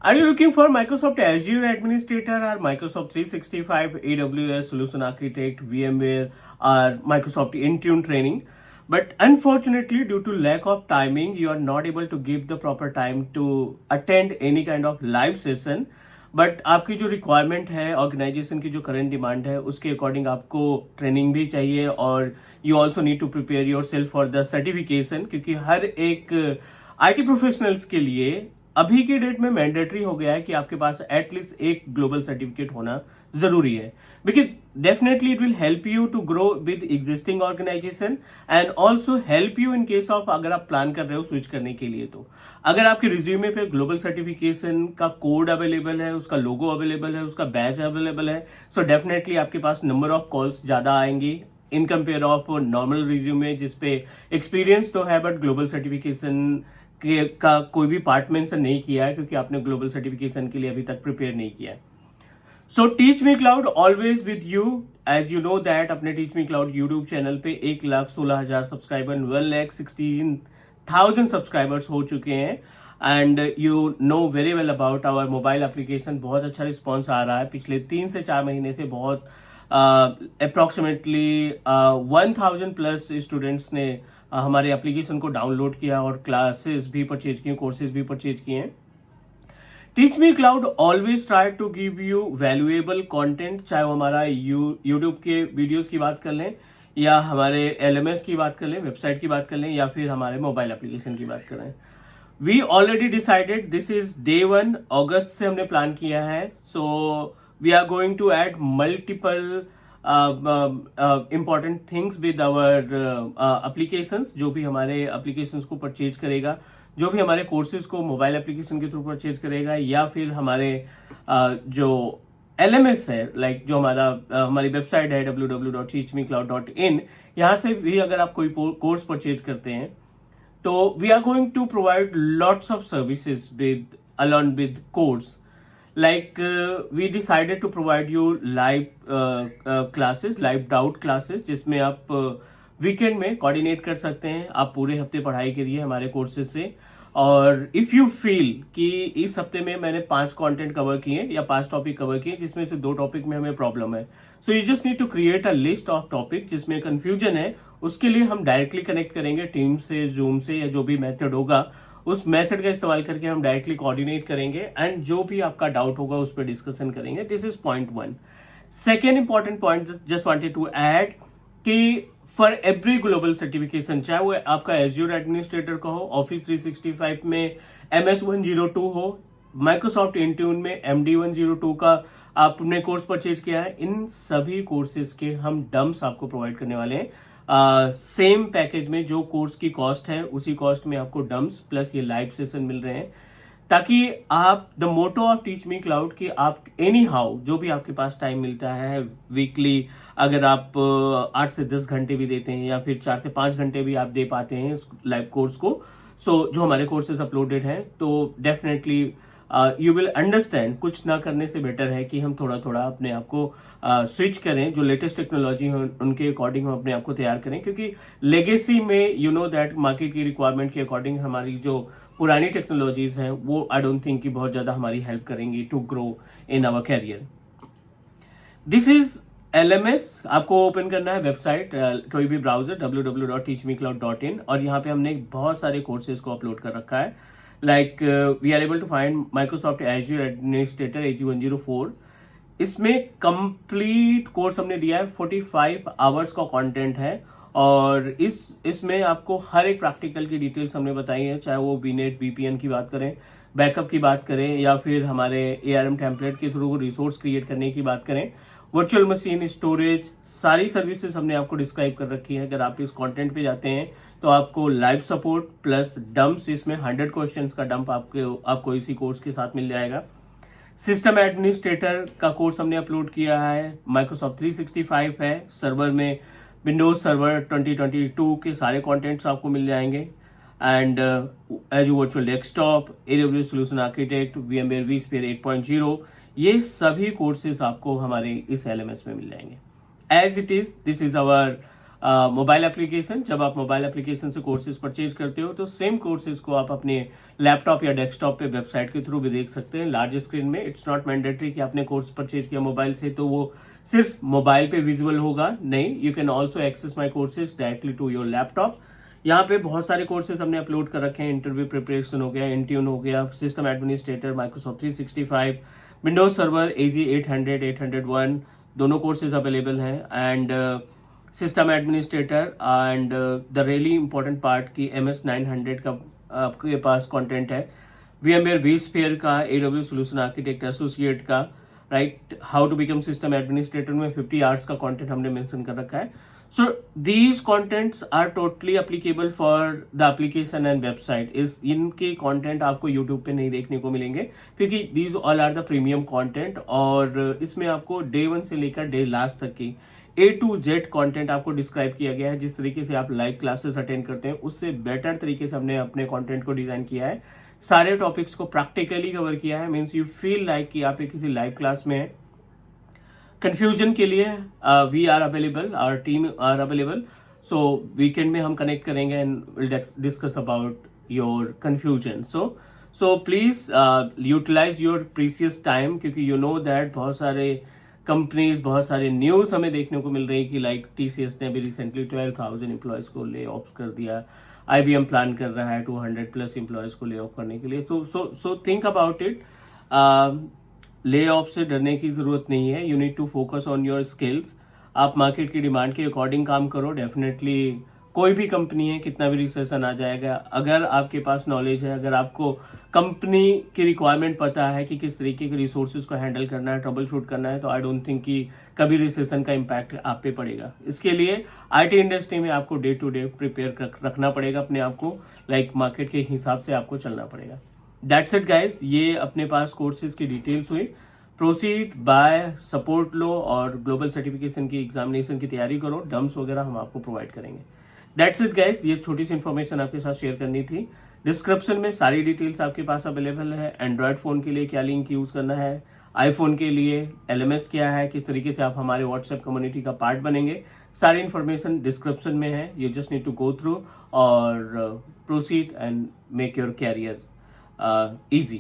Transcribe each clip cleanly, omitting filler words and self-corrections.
Are you looking for Microsoft Azure Administrator or Microsoft 365, AWS Solution Architect, VMware, or Microsoft Intune training? But unfortunately, due to lack of timing, you are not able to give the proper time to attend any kind of live session. But आपकी जो requirement है, organisation की जो current demand है, उसके according आपको training भी चाहिए और you also need to prepare yourself for the certification, क्योंकि हर एक आईटी प्रोफेशनल्स के लिए अभी के डेट में मैंडेटरी हो गया है कि आपके पास एटलीस्ट एक ग्लोबल सर्टिफिकेट होना जरूरी है, because definitely it will help you to grow with existing organisation and also help you in case of अगर आप प्लान कर रहे हो स्विच करने के लिए। तो अगर आपके रिज्यूमे पे ग्लोबल सर्टिफिकेशन का कोड अवेलेबल है, उसका लोगो अवेलेबल है, उसका बैच अवेलेबल है, सो डेफिनेटली आपके पास नंबर ऑफ कॉल्स ज्यादा आएंगी in compare of normal resume जिसपे एक्सपीरियंस तो है बट ग्लोबल सर्टिफिकेशन का कोई भी पार्ट मेंशन नहीं किया है, क्योंकि आपने ग्लोबल सर्टिफिकेशन के लिए अभी तक प्रिपेयर नहीं किया है। So teach me cloud always with you. As you know that अपने टीच मी क्लाउड यूट्यूब चैनल पे 1,16,000 सब्सक्राइबर, 1,16,000 सब्सक्राइबर्स हो चुके हैं and you know very well about our mobile application. बहुत अच्छा रिस्पॉन्स आ रहा है पिछले 3 से 4 महीने से। बहुत अप्रोक्सीमेटली 1,000 प्लस स्टूडेंट्स ने हमारे एप्लीकेशन को डाउनलोड किया और क्लासेस भी परचेज किए, कोर्सेज भी परचेज किए हैं। Teach me cloud always try to give you valuable content, चाहे वो हमारा यूट्यूब के वीडियोस की बात कर लें या हमारे एलएमएस की बात कर लें, वेबसाइट की बात कर लें या फिर हमारे मोबाइल एप्लीकेशन की बात करें। We already decided, this is day 1 अगस्त से हमने प्लान किया है। So we are going to add multiple important things with our applications। जो भी हमारे applications को परचेज करेगा, जो भी हमारे कोर्सेज को मोबाइल एप्लीकेशन के थ्रू परचेज करेगा या फिर हमारे जो LMS है, लाइक जो हमारी वेबसाइट है www.teachmecloud.in, यहाँ से भी अगर आप कोई कोर्स परचेज करते हैं तो we are going to provide lots of services with along with course. Like we decided to provide you live classes, live doubt classes, जिसमें आप वीकेंड में कोऑर्डिनेट कर सकते हैं आप पूरे हफ्ते पढ़ाई करिए हमारे कोर्सेज से। और इफ यू फील कि इस हफ्ते में मैंने 5 कंटेंट कवर किए या 5 टॉपिक कवर किए जिसमें से 2 टॉपिक में हमें प्रॉब्लम है, so you just need to create a list of topic जिसमें कंफ्यूजन है। उसके लिए हम डायरेक्टली कनेक्ट करेंगे टीम से, जूम से या जो भी मेथड होगा उस मेथड का इस्तेमाल करके हम डायरेक्टली कोऑर्डिनेट करेंगे एंड जो भी आपका डाउट होगा उस पर डिस्कशन करेंगे। This is point 1। Second important point just wanted to add कि फॉर एवरी ग्लोबल सर्टिफिकेशन, चाहे वो आपका एज्योर एडमिनिस्ट्रेटर का हो, ऑफिस 365 में MS 102 हो, माइक्रोसॉफ्ट इंट्यून में MD 102 का आपने कोर्स परचेज किया है, इन सभी कोर्सेज के हम डम्स आपको प्रोवाइड करने वाले हैं। सेम पैकेज में जो कोर्स की कॉस्ट है उसी कॉस्ट में आपको डम्स प्लस ये लाइव सेशन मिल रहे हैं, ताकि आप the motto of Teach me Cloud कि आप एनी हाउ जो भी आपके पास टाइम मिलता है वीकली, अगर आप 8 से 10 घंटे भी देते हैं या फिर 4 से 5 घंटे भी आप दे पाते हैं इस लाइव कोर्स को, सो जो हमारे कोर्सेज अपलोडेड हैं, तो डेफिनेटली यू विल अंडरस्टैंड कुछ ना करने से बेटर है कि हम थोड़ा थोड़ा अपने आप को स्विच करें, जो लेटेस्ट टेक्नोलॉजी है उनके अकॉर्डिंग हम अपने आप को तैयार करें, क्योंकि लेगेसी में यू नो दैट मार्केट की रिक्वायरमेंट के अकॉर्डिंग हमारी जो पुरानी टेक्नोलॉजीज हैं वो आई डोंट थिंक कि बहुत ज्यादा हमारी हेल्प करेंगी to grow in our career. This is LMS। आपको ओपन करना है वेबसाइट, कोई भी ब्राउजर www.teachmecloud.in, और यहाँ पे हमने बहुत सारे कोर्सेज को अपलोड कर रखा है। Like we are able to find Microsoft Azure administrator AG 104। इसमें कंप्लीट कोर्स हमने दिया है, 45 आवर्स का कंटेंट है और इसमें आपको हर एक प्रैक्टिकल की डिटेल्स हमने बताई है, चाहे वो VNet VPN की बात करें, बैकअप की बात करें या फिर हमारे ARM टेम्पलेट के थ्रू रिसोर्स क्रिएट करने की बात करें, वर्चुअल मशीन स्टोरेज, सारी सर्विसेज हमने आपको डिस्क्राइब कर रखी है। अगर आप इस कंटेंट पे जाते हैं तो आपको लाइव सपोर्ट प्लस डंप्स, इसमें 100 क्वेश्चंस का डंप आपको इसी कोर्स के साथ मिल जाएगा। सिस्टम एडमिनिस्ट्रेटर का कोर्स हमने अपलोड किया है, माइक्रोसॉफ्ट 365 है, सर्वर में विंडोज सर्वर 2022 के सारे कंटेंट्स आपको मिल जाएंगे and Azure virtual desktop, AWS solution architect, VMware vSphere 8.0, ये सभी कोर्सेज आपको हमारे इस LMS में मिल जाएंगे। As it is, this is our mobile application, जब आप मोबाइल एप्लीकेशन से कोर्सेज परचेज करते हो तो सेम कोर्सेज को आप अपने लैपटॉप या डेस्कटॉप पे वेबसाइट के थ्रू भी देख सकते हैं लार्ज स्क्रीन में। इट्स नॉट मैंडेटरी कि आपने कोर्स परचेज किया मोबाइल से तो वो सिर्फ मोबाइल पे विजुअल होगा, नहीं, you can also access my courses directly to your laptop. यहाँ पे बहुत सारे कोर्सेज हमने अपलोड कर रखे हैं, इंटरव्यू प्रिपरेशन हो गया, इंट्यून हो गया, system administrator, Microsoft 365, Windows server, AZ 800, 801 दोनों कोर्सेज अवेलेबल हैं, and system administrator and the really important part की MS 900 का आपके पास कंटेंट है, VMware vSphere का, AWS सोल्यूशन आर्किटेक्ट एसोसिएट का, right, how to become system administrator में 50 आवर्स का कंटेंट हमने मेंशन कर रखा है। So these contents are totally applicable for the application and website. इनके कंटेंट आपको यूट्यूब पे नहीं देखने को मिलेंगे क्योंकि these all are the premium content, और इसमें आपको डे 1 से लेकर डे लास्ट तक की A to Z कंटेंट आपको डिस्क्राइब किया गया है। जिस तरीके से आप लाइव क्लासेस अटेंड करते हैं उससे बेटर तरीके से हमने अपने कंटेंट को डिजाइन किया है, सारे टॉपिक्स को प्रैक्टिकली कवर किया है, मीन्स यू फील लाइक कि आप किसी लाइव क्लास में हैं। कंफ्यूजन के लिए we are available, our team are available, so weekend में हम कनेक्ट करेंगे and will discuss about your confusion. So please utilise your precious time, क्योंकि यू नो दैट बहुत सारे कंपनीज, बहुत सारे न्यूज हमें देखने को मिल रही है कि लाइक TCS ने अभी रिसेंटली 12,000 एम्प्लॉयज को ले ऑफ कर दिया, IBM प्लान कर रहा है 200+ एम्प्लॉयज को ले ऑफ करने के लिए। So think about it, lay off से डरने की जरूरत नहीं है, you need to focus on your skills. आप मार्केट की डिमांड के अकॉर्डिंग काम करो। डेफिनेटली कोई भी कंपनी है, कितना भी रिसेशन आ जाएगा, अगर आपके पास नॉलेज है, अगर आपको कंपनी की रिक्वायरमेंट पता है कि किस तरीके के रिसोर्सेज को हैंडल करना है, ट्रबल शूट करना है, तो आई डोंट थिंक कि कभी रिसेशन का इम्पैक्ट आप पे पड़ेगा। इसके लिए IT इंडस्ट्री में आपको डे टू डे प्रिपेयर रखना पड़ेगा अपने आप को, लाइक मार्केट के हिसाब से आपको चलना पड़ेगा। दैट्स इट गाइज, ये अपने पास कोर्सेज की डिटेल्स हुई। प्रोसीड बाय, सपोर्ट लो और ग्लोबल सर्टिफिकेशन की एग्जामिनेशन की तैयारी करो। डम्स वगैरह हम आपको प्रोवाइड करेंगे। दैट्स इट गाइज, ये छोटी सी इन्फॉर्मेशन आपके साथ शेयर करनी थी। डिस्क्रिप्शन में सारी डिटेल्स आपके पास अवेलेबल है। एंड्रॉयड फोन के लिए क्या लिंक यूज करना है, आईफोन के लिए LMS क्या है, किस तरीके से आप हमारे व्हाट्सएप कम्युनिटी का पार्ट बनेंगे, सारी इन्फॉर्मेशन डिस्क्रिप्शन में है। You just need to go through और proceed and make your career easy.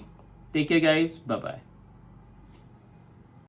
Take care guys, bye bye.